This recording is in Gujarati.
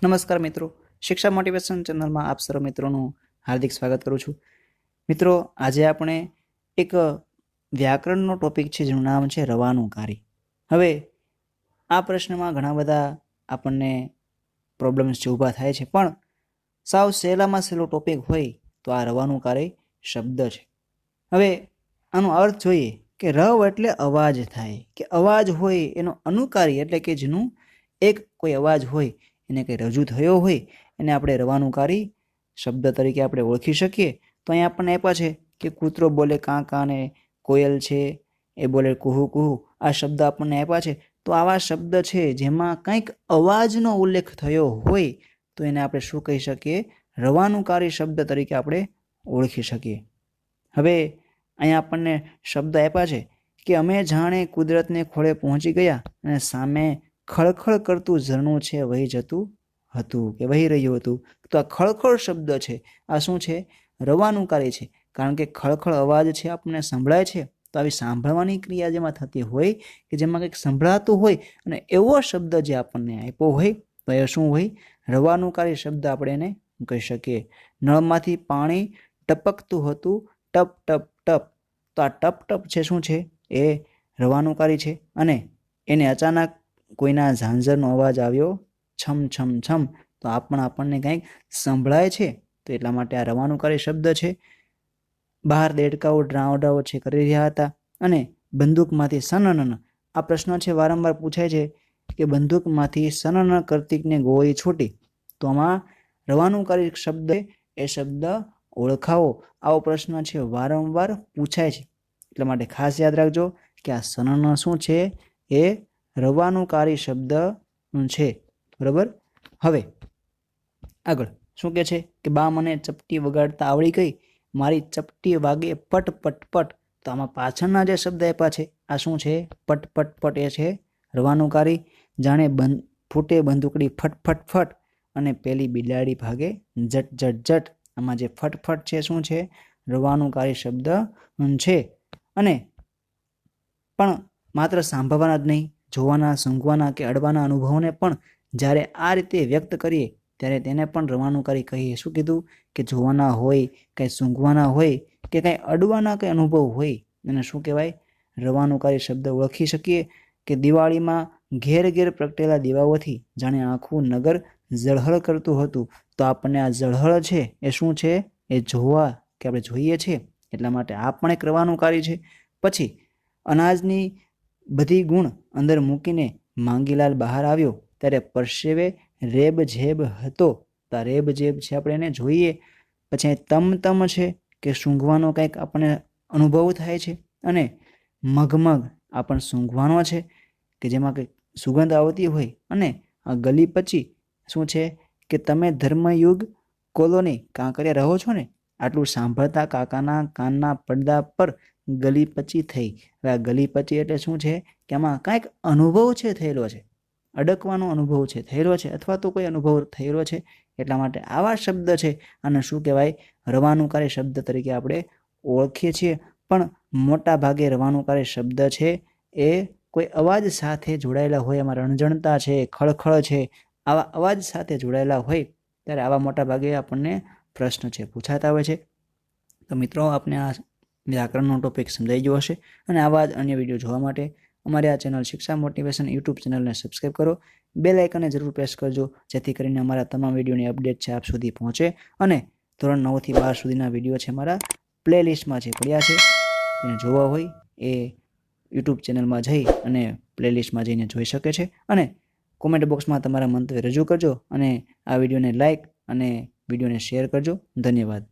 નમસ્કાર મિત્રો, શિક્ષા મોટિવેશન ચેનલમાં આપ સર્વ મિત્રોનું હાર્દિક સ્વાગત કરું છું. મિત્રો, આજે આપણે એક વ્યાકરણનો ટોપિક છે જેનું નામ છે રવાનું કાર્ય. હવે આ પ્રશ્નમાં ઘણા બધા આપણને પ્રોબ્લેમ્સ જે ઊભા થાય છે, પણ સાવ સહેલામાં સહેલો ટોપિક હોય તો આ રવાનું કાર્ય શબ્દ છે. હવે આનો અર્થ જોઈએ કે રવ એટલે અવાજ થાય, કે અવાજ હોય એનો અનુકારી એટલે કે જેનું એક કોઈ અવાજ હોય એને કંઈ રજૂ થયો હોય એને આપણે રવાનુકારી શબ્દ તરીકે આપણે ઓળખી શકીએ. તો અહીંયા આપણને આપ્યા છે કે કૂતરો બોલે કાં કાં ને કોયલ છે એ બોલે કુહુ કુહુ, આ શબ્દ આપણને આપ્યા છે. તો આવા શબ્દ છે જેમાં કંઈક અવાજનો ઉલ્લેખ થયો હોય તો એને આપણે શું કહી શકીએ? રવાનુકારી શબ્દ તરીકે આપણે ઓળખી શકીએ. હવે અહીંયા આપણને શબ્દ આપ્યા છે કે અમે જાણે કુદરતને ખોળે પહોંચી ગયા અને સામે ખળખળ કરતું ઝરણું છે વહી જતું હતું કે વહી રહ્યું હતું. તો આ ખળખળ શબ્દ છે, આ શું છે? રવાનુકારી છે. કારણ કે ખળખળ અવાજ છે આપણને સંભળાય છે, તો આવી સાંભળવાની ક્રિયા જેમાં થતી હોય કે જેમાં કંઈક સંભળાતું હોય અને એવો શબ્દ જે આપણને આપ્યો હોય તો એ શું હોય? રવાનુકારી શબ્દ આપણે એને કહી શકીએ. નળમાંથી પાણી ટપકતું હતું ટપ ટપ ટપ, તો આ ટપ ટપ છે શું છે? એ રવાનુકારી છે. અને એને અચાનક કોઈના ઝાંઝરનો અવાજ આવ્યો છમ છમ છમ, તો આપણને કંઈક સંભળાય છે, તો એટલા માટે આ રવાનુકારી શબ્દ છે. બહાર દેડકાઓ ડ્રાઉ છે કરી રહ્યા હતા અને બંદૂકમાંથી સનનન, આ પ્રશ્ન છે વારંવાર પૂછાય છે કે બંદૂકમાંથી સનન કરતીકને ગોળી છૂટી, તો આમાં રવાનુકારી શબ્દ એ શબ્દ ઓળખાવો, આવો પ્રશ્ન છે વારંવાર પૂછાય છે. એટલા માટે ખાસ યાદ રાખજો કે આ સનન શું છે? એ રવાનુકારી શબ્દ છે. બરાબર. હવે આગળ શું કહે છે કે બા મને ચપટી વગાડતા આવડી ગઈ, મારી ચપટી વાગે પટ પટ પટ. તો આમાં પાછળના જે શબ્દ આપ્યા છે આ શું છે? પટ પટ પટ એ છે રવાનુકારી. જાણે ફૂટે બંદૂકડી ફટ ફટ ફટ અને પેલી બિલાડી ભાગે જટ જટ જટ, આમાં જે ફટફટ છે શું છે? રવાનુકારી શબ્દ છે. અને પણ માત્ર સાંભળવાના જ નહીં, જોવાના, સૂંઘવાના કે અડવાના અનુભવોને પણ જ્યારે આ રીતે વ્યક્ત કરીએ ત્યારે તેને પણ રવાનુકારી કહીએ. શું કીધું? કે જોવાના હોય, કંઈ સૂંઘવાના હોય કે કંઈ અડવાના કંઈ અનુભવ હોય એને શું કહેવાય? રવાનુકારી શબ્દ ઓળખી શકીએ. કે દિવાળીમાં ઘેર ઘેર પ્રગટેલા દીવાઓથી જાણે આખું નગર ઝળહળ કરતું હતું, તો આપણને આ ઝળહળ છે એ શું છે? એ જોવા કે આપણે જોઈએ છીએ, એટલા માટે આ પણ એક રવાનુકારી છે. પછી અનાજની બધી ગુણ અંદર મૂકીને માંગીલાલ બહાર આવ્યો ત્યારે પરસેવે રેબ ઝેબ હતો, તો આ રેબ ઝેબ છે આપણે એને જોઈએ. પછી તમ તમ છે કે સૂંઘવાનો કંઈક આપણને અનુભવ થાય છે, અને મગમગ આપણને સૂંઘવાનો છે કે જેમાં કંઈક સુગંધ આવતી હોય. અને આ ગલી પછી શું છે કે તમે ધર્મયુગ કોલોની કાંકરિયા રહો છો ને, આટલું સાંભળતા કાકાના કાનના પડદા પર ગલી પછી થઈ. હવે આ ગલી પછી એટલે શું છે? કે આમાં કાંઈક અનુભવ છે થયેલો છે, અડકવાનો અનુભવ છે થયેલો છે, અથવા તો કોઈ અનુભવ થયેલો છે. એટલા માટે આવા શબ્દ છે આને શું કહેવાય? રવાનુકારી શબ્દ તરીકે આપણે ઓળખીએ છીએ. પણ મોટા ભાગે રવાનુકારી શબ્દ છે એ કોઈ અવાજ સાથે જોડાયેલા હોય, એમાં રણજણતા છે, ખળખળ છે, આવા અવાજ સાથે જોડાયેલા હોય ત્યારે આવા મોટા ભાગે આપણને પ્રશ્ન છે પૂછાતા હોય છે. તો મિત્રો, આપણે આ વ્યાકરણનો ટોપિક સમજાઈ ગયો હશે. અને આવા જ અન્ય વિડીયો જોવા માટે અમારી આ ચેનલ શિક્ષા મોટિવેશન યુટ્યુબ ચેનલને સબસ્ક્રાઈબ કરો, બેલ આઇકનને જરૂર પ્રેસ કરજો, જેથી કરીને અમારા તમામ વિડીયોની અપડેટ છે આપ સુધી પહોંચે. અને ધોરણ 9 થી 12 સુધીના વિડીયો છે અમારા પ્લેલિસ્ટમાં જે પડ્યા છે, એને જોવા હોય એ યુટ્યુબ ચેનલમાં જઈ અને પ્લેલિસ્ટમાં જઈને જોઈ શકે છે. અને કોમેન્ટ બોક્સમાં તમારા મંતવ્ય રજૂ કરજો અને આ વિડીયોને લાઇક અને વિડીયોને શેર કરજો. ધન્યવાદ.